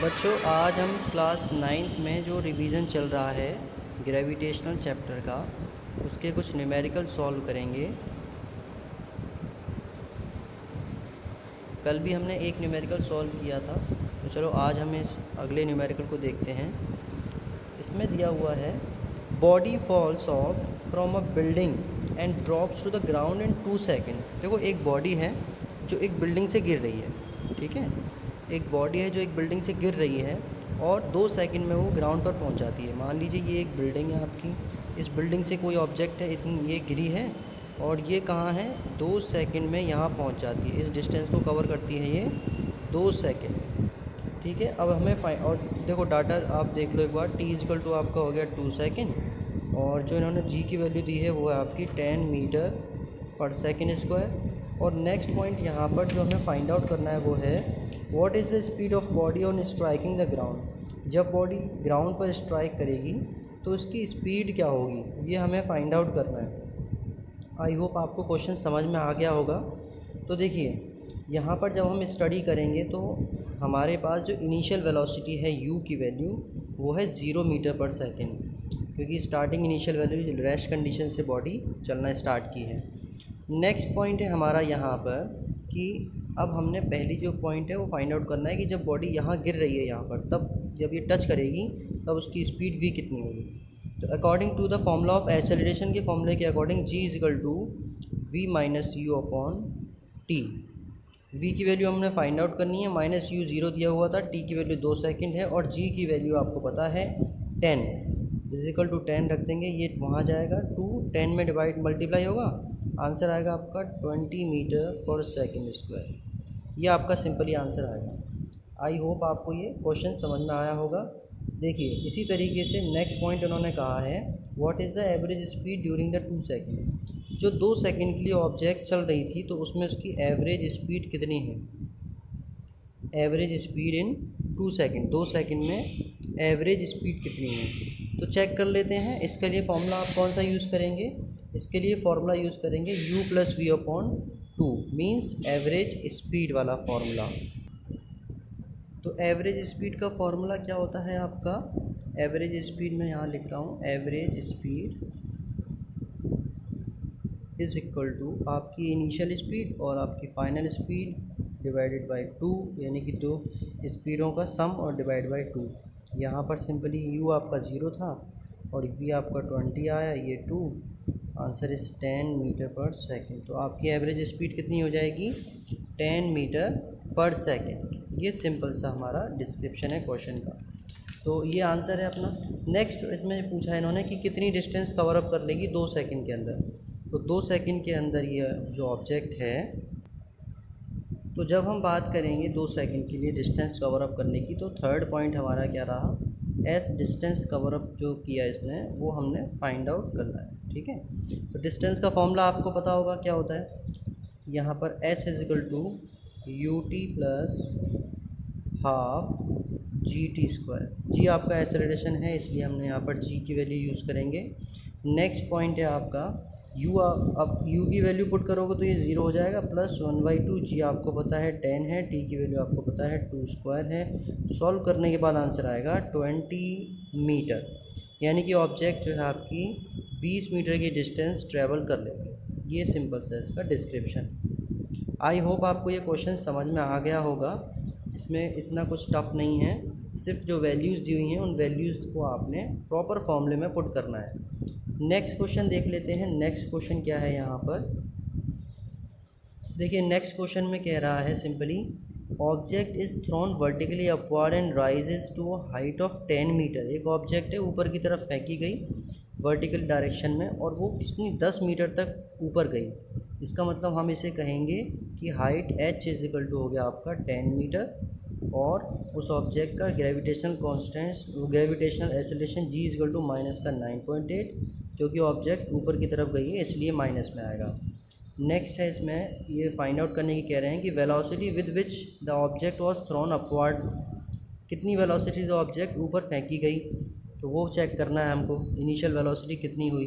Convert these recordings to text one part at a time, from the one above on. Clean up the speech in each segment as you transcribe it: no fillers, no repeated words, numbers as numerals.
बच्चों आज हम क्लास 9th में जो रिवीजन चल रहा है ग्रेविटेशनल चैप्टर का उसके कुछ न्यूमेरिकल सॉल्व करेंगे। कल भी हमने एक न्यूमेरिकल सॉल्व किया था, तो चलो आज हम इस अगले न्यूमेरिकल को देखते हैं। इसमें दिया हुआ है body falls off from a building and drops to the ground in 2 second. देखो एक बॉडी है जो एक बिल्डिंग से गिर रही है, ठीक है, एक बॉडी है जो एक बिल्डिंग से गिर रही है और 2 सेकंड में वो ग्राउंड पर पहुंच जाती है। मान लीजिए ये एक बिल्डिंग है आपकी, इस बिल्डिंग से कोई ऑब्जेक्ट है, इतनी ये गिरी है और ये कहाँ है, 2 सेकंड में यहाँ पहुंच जाती है। इस डिस्टेंस को कवर करती है ये 2 सेकंड, ठीक है। अब हमें और देखो डाटा आप देख लो एक बार, t इक्वल टू आपका हो गया 2 सेकंड और जो इन्होंने g की वैल्यू दी है वो है आपकी 10 मीटर पर सेकंड स्क्वायर। और नेक्स्ट पॉइंट यहाँ पर जो हमें फाइंड आउट करना है वो है what is the speed of body on striking the ground. जब बॉडी ग्राउंड पर स्ट्राइक करेगी तो उसकी स्पीड क्या होगी, ये हमें फाइंड आउट करना है। आई होप आपको क्वेश्चन समझ में आ गया होगा। तो देखिए यहाँ पर जब हम स्टडी करेंगे तो हमारे पास जो इनिशियल वेलोसिटी है u की वैल्यू वो है 0 मीटर पर सेकेंड, क्योंकि starting initial value rest condition से बॉडी चलना स्टार्ट की है। नेक्स्ट पॉइंट है हमारा यहाँ पर कि अब हमने पहली जो पॉइंट है वो फाइंड आउट करना है कि जब बॉडी यहाँ गिर रही है यहाँ पर, तब जब ये टच करेगी तब उसकी स्पीड v कितनी होगी। तो according to the formula of acceleration के फॉर्मूले के according g equal to v minus u upon t. v की वैल्यू हमने फाइंड आउट करनी है, माइनस यू 0 दिया हुआ था, t की वैल्यू 2 सेकंड है और g की वैल्यू आपको पता है 10 इक्वल टू 10 रख देंगे, ये वहाँ जाएगा 2 10 में डिवाइड मल्टीप्लाई होगा, आंसर आएगा आपका 20 मीटर पर सेकंड स्क्वायर। ये आपका सिंपली आंसर आएगा। आई होप आपको ये क्वेश्चन समझ में आया होगा। देखिए इसी तरीके से नेक्स्ट पॉइंट उन्होंने कहा है what is the average speed during the 2 second. जो 2 सेकेंड के लिए ऑब्जेक्ट चल रही थी तो उसमें उसकी एवरेज स्पीड कितनी है, average speed in 2 second, 2 second में एवरेज स्पीड कितनी है। तो चेक कर लेते हैं। इसके लिए फॉर्मूला आप कौन सा यूज़ करेंगे, इसके लिए फॉर्मूला यूज़ करेंगे u plus v upon 2 means average speed वाला फॉर्मूला। तो एवरेज स्पीड का फॉर्मूला क्या होता है आपका, एवरेज स्पीड में यहाँ लिख रहा हूँ, average speed is equal to आपकी इनिशियल स्पीड और आपकी फाइनल स्पीड डिवाइडेड बाय 2, यानी कि 2 स्पीडों का सम और डिवाइड बाय 2। यहाँ पर सिंपली u आपका 0 था और v आपका 20 आया, ये 2, answer is 10 metre per second. तो आपकी एवरेज स्पीड कितनी हो जाएगी, 10 मीटर पर सेकेंड। ये सिंपल सा हमारा डिस्क्रिप्शन है क्वेश्चन का। तो ये आंसर है अपना। नेक्स्ट इसमें पूछा है इन्होंने कि कितनी डिस्टेंस कवर अप कर लेगी 2 सेकंड के अंदर। तो 2 सेकंड के अंदर ये जो ऑब्जेक्ट है, तो जब हम बात करेंगे 2 सेकंड के लिए डिस्टेंस कवर अप करने की, तो थर्ड पॉइंट हमारा क्या रहा, एस डिस्टेंस कवर अप जो किया इसने वो हमने फाइंड आउट करना है, ठीक है। तो डिस्टेंस का फॉर्मूला आपको पता होगा क्या होता है, यहाँ पर S is equal to U T plus half G T square. जी आपका एक्सेलरेशन है इसलिए हमने यहाँ पर जी की वैल्यू यूज़ करेंगे। नेक्स्ट पॉइंट है आपका u, अब u की वैल्यू पुट करोगे तो ये 0 हो जाएगा, प्लस 1/2, जी आपको पता है 10 है, t की वैल्यू आपको पता है 2 स्क्वायर है। सॉल्व करने के बाद आंसर आएगा 20 मीटर, यानी कि ऑब्जेक्ट जो है आपकी 20 मीटर की डिस्टेंस ट्रैवल कर लेंगे। ये सिंपल सा इसका डिस्क्रिप्शन। आई होप आपको ये क्वेश्चन समझ में आ गया होगा। इसमें इतना कुछ टफ नहीं है, सिर्फ जो वैल्यूज़ दी हुई हैं उन वैल्यूज़ को आपने प्रॉपर फॉर्मूले में पुट करना है। नेक्स्ट क्वेश्चन देख लेते हैं। नेक्स्ट क्वेश्चन क्या है यहाँ पर, देखिए नेक्स्ट क्वेश्चन में कह रहा है simply object is thrown vertically upward and rises to a height of 10 metre. एक ऑब्जेक्ट है ऊपर की तरफ फेंकी गई वर्टिकल डायरेक्शन में और वो कितनी 10 मीटर तक ऊपर गई। इसका मतलब हम इसे कहेंगे कि height h is equal to हो गया आपका 10 मीटर और उस ऑब्जेक्ट का gravitational constant gravitational acceleration g is equal to minus का 9.8, क्योंकि ऑब्जेक्ट ऊपर की तरफ गई है इसलिए माइनस में आएगा। नेक्स्ट है इसमें ये फाइंड आउट करने की कह रहे हैं कि velocity with which the object was thrown upward. कितनी वेलोसिटी से ऑब्जेक्ट ऊपर फेंकी गई, तो वो चेक करना है हमको। इनिशियल वेलोसिटी कितनी हुई,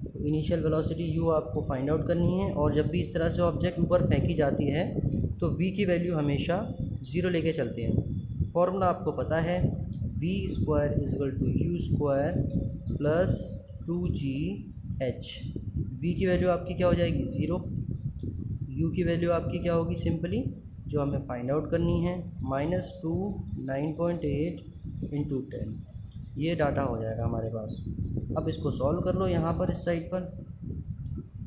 तो इनिशियल वेलोसिटी u आपको फाइंड आउट करनी है और जब भी इस तरह से ऑब्जेक्ट ऊपर फेंकी जाती है तो v की वैल्यू हमेशा 0 लेके चलते हैं। फॉर्मूला आपको पता है, v square is equal to u square plus 2GH। V की वैल्यू आपकी क्या हो जाएगी 0, यू की वैल्यू आपकी क्या होगी सिंपली जो हमें फाइंड आउट करनी है -2 9.8 इंटू 10, ये डाटा हो जाएगा हमारे पास। अब इसको सॉल्व कर लो यहाँ पर इस साइड पर,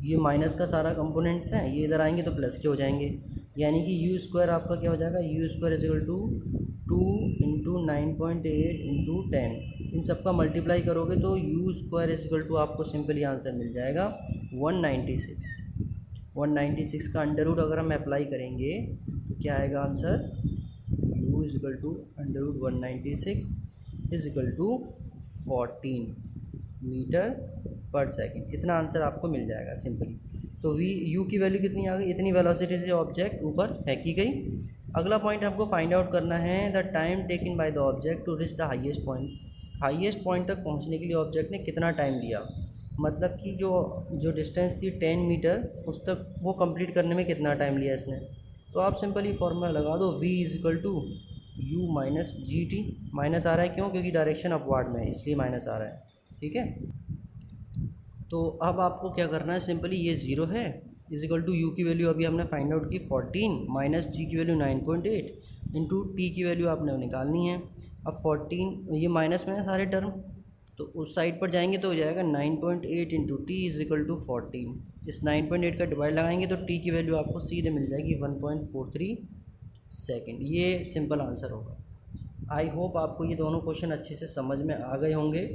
ये माइनस का सारा कंपोनेंट्स हैं, ये इधर आएंगे तो प्लस के हो जाएंगे, यानी कि यू स्क्वायर आपका क्या हो जाएगा, u square is equal to 2 into 9.8 into 10, इन सब का मल्टीप्लाई करोगे तो u square is equal to आपको सिंपली आंसर मिल जाएगा 196। 196 का अंडर रूट अगर हम अप्लाई करेंगे तो क्या आएगा answer, u is equal to under root 196 is equal to 14 metre per second, इतना आंसर आपको मिल जाएगा सिंपली। तो वी यू की वैल्यू कितनी आ गई, इतनी वेलोसिटी से ऑब्जेक्ट ऊपर फेंकी गई। अगला पॉइंट हमको फाइंड आउट करना है the time taken by the object to reach the highest point. Highest point तक पहुंचने के लिए ऑब्जेक्ट ने कितना टाइम लिया, मतलब कि जो डिस्टेंस थी 10 मीटर उस तक वो कंप्लीट करने में कितना टाइम लिया इसने। तो आप सिंपली फॉर्मूला लगा दो, v is equal to u minus g t. Minus आ रहा है क्यों, क्योंकि डायरेक्शन अपवार्ड में है इसलिए माइनस आ रहा है, ठीक है। तो अब आपको क्या करना है, सिंपली ये 0 है इज इक्वल टू यू की वैल्यू अभी हमने फाइंड आउट की 14 माइनस जी की वैल्यू 9.8 इंटू टी की वैल्यू आपने निकालनी है। अब 14 ये माइनस में है सारे टर्म, तो उस साइड पर जाएंगे तो हो जाएगा 9.8 into t is equal to 14। इस 9.8 का डिवाइड लगाएंगे तो टी की वैल्यू आपको सीधे मिल जाएगी 1.43 सेकेंड। ये सिंपल आंसर होगा। आई होप आपको ये दोनों क्वेश्चन अच्छे से समझ में आ गए होंगे।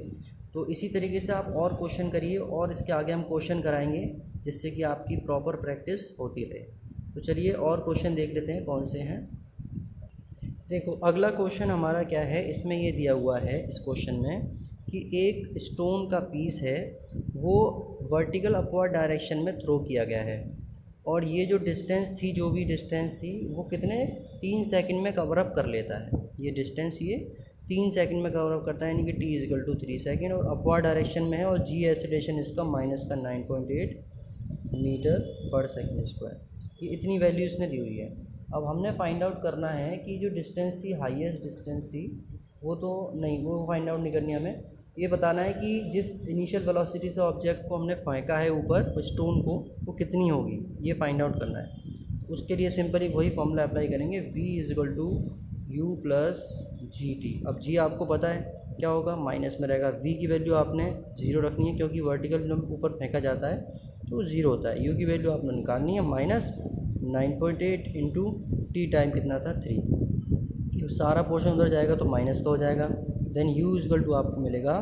तो इसी तरीके से आप और क्वेश्चन करिए और इसके आगे हम क्वेश्चन कराएंगे जिससे कि आपकी प्रॉपर प्रैक्टिस होती रहे। तो चलिए और क्वेश्चन देख लेते हैं कौन से हैं। देखो अगला क्वेश्चन हमारा क्या है, इसमें ये दिया हुआ है इस क्वेश्चन में कि एक स्टोन का पीस है वो वर्टिकल अपवर्ड डायरेक्शन में थ्रो किया गया है और ये जो डिस्टेंस थी, जो भी डिस्टेंस थी वो कितने 3 सेकंड में कवर अप कर लेता है। ये डिस्टेंस ये 3 सेकंड में कवर अप करता है, यानी कि t is equal to 3 second और अपवर्ड डायरेक्शन में है और जी एक्सीलरेशन इसका माइनस का 9.8 मीटर पर सेकंड स्क्वायर। ये इतनी वैल्यू इसने दी हुई है। अब हमने फाइंड आउट करना है कि जो डिस्टेंस थी, हाईएस्ट डिस्टेंस थी, वो तो नहीं, वो फाइंड आउट नहीं करनी हमें। ये बताना है कि जिस इनिशियल वेलोसिटी से ऑब्जेक्ट को हमने फेंका है ऊपर स्टोन को, वो कितनी होगी, ये फाइंड आउट करना है। उसके लिए सिंपली वही फॉर्मूला अप्लाई करेंगे, v is equal to u plus g t. अब g आपको पता है क्या होगा, माइनस में रहेगा। v की वैल्यू आपने 0 रखनी है क्योंकि वर्टिकल ऊपर फेंका जाता है तो 0 होता है। u की वैल्यू आपने निकालनी है माइनस 9.8 इंटू टी टाइम कितना था 3। सारा पोर्शन उधर जाएगा तो माइनस का हो जाएगा। Then u is equal to आपको मिलेगा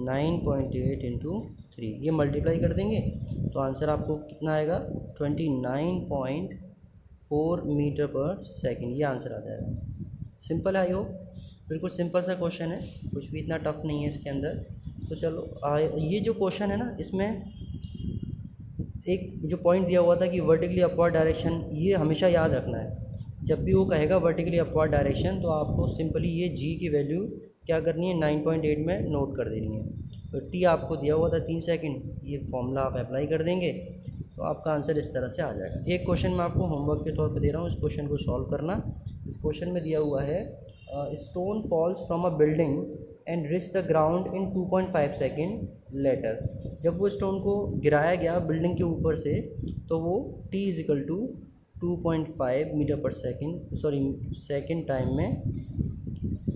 9.8 इंटू 3। ये मल्टीप्लाई कर देंगे तो आंसर आपको कितना आएगा 29.4 मीटर पर सेकंड, ये आंसर आ जाएगा। सिंपल है, हो बिल्कुल सिंपल सा क्वेश्चन है, कुछ भी इतना टफ नहीं है इसके अंदर। तो चलो ये जो क्वेश्चन है ना, इसमें एक जो पॉइंट दिया हुआ था कि वर्टिकली अपवर्ड डायरेक्शन, ये हमेशा याद रखना है। जब भी वो कहेगा वर्टिकली अपवर्ड डायरेक्शन तो आपको सिंपली ये जी की वैल्यू क्या करनी है 9.8 में नोट कर देनी है। तो टी आपको दिया हुआ था 3 सेकंड, ये फॉर्मूला आप अप्लाई कर देंगे तो आपका आंसर इस तरह से आ जाएगा। एक क्वेश्चन मैं आपको होमवर्क के तौर पे दे रहा हूँ, इस क्वेश्चन को सॉल्व करना। इस क्वेश्चन में दिया हुआ है stone falls from a building and reach the ground in 2.5 second later. जब वो स्टोन को गिराया गया बिल्डिंग के ऊपर से तो वो t is equal to 2.5 metre per second second time में,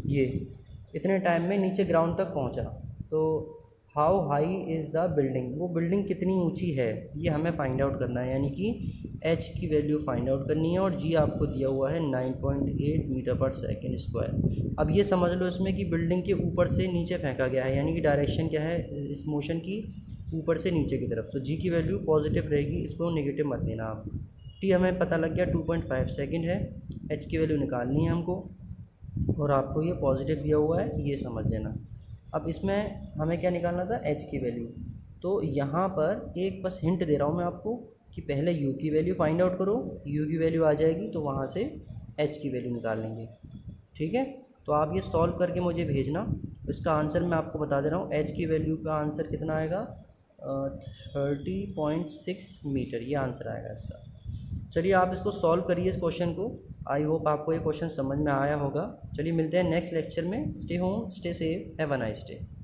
ये इतने टाइम में नीचे ग्राउंड तक पहुंचा। तो how high is the building, वो बिल्डिंग कितनी ऊंची है ये हमें फाइंड आउट करना है, यानी कि h की वैल्यू फाइंड आउट करनी है और g आपको दिया हुआ है 9.8 मीटर पर सेकेंड स्क्वायर। अब ये समझ लो इसमें कि बिल्डिंग के ऊपर से नीचे फेंका गया है, यानी कि डायरेक्शन क्या है इस मोशन की, ऊपर से नीचे की तरफ। तो g की वैल्यू पॉजिटिव रहेगी, इसको नेगेटिव मत लेना आप। t हमें पता लग गया 2.5 सेकेंड है, h की वैल्यू निकालनी है हमको और आपको ये पॉजिटिव दिया हुआ है, ये समझ लेना। अब इसमें हमें क्या निकालना था, h की वैल्यू। तो यहाँ पर एक बस हिंट दे रहा हूँ मैं आपको कि पहले u की वैल्यू फाइंड आउट करो, u की वैल्यू आ जाएगी तो वहाँ से h की वैल्यू निकाल लेंगे, ठीक है। तो आप ये सॉल्व करके मुझे भेजना। इसका आंसर मैं आपको बता दे रहा हूँ, h की वैल्यू का आंसर कितना आएगा 30.6 मीटर, ये आंसर आएगा इसका। चलिए आप इसको सॉल्व करिए इस क्वेश्चन को आई होप आपको ये क्वेश्चन समझ में आया होगा। चलिए मिलते हैं नेक्स्ट लेक्चर में। Stay home, stay safe, have a nice day.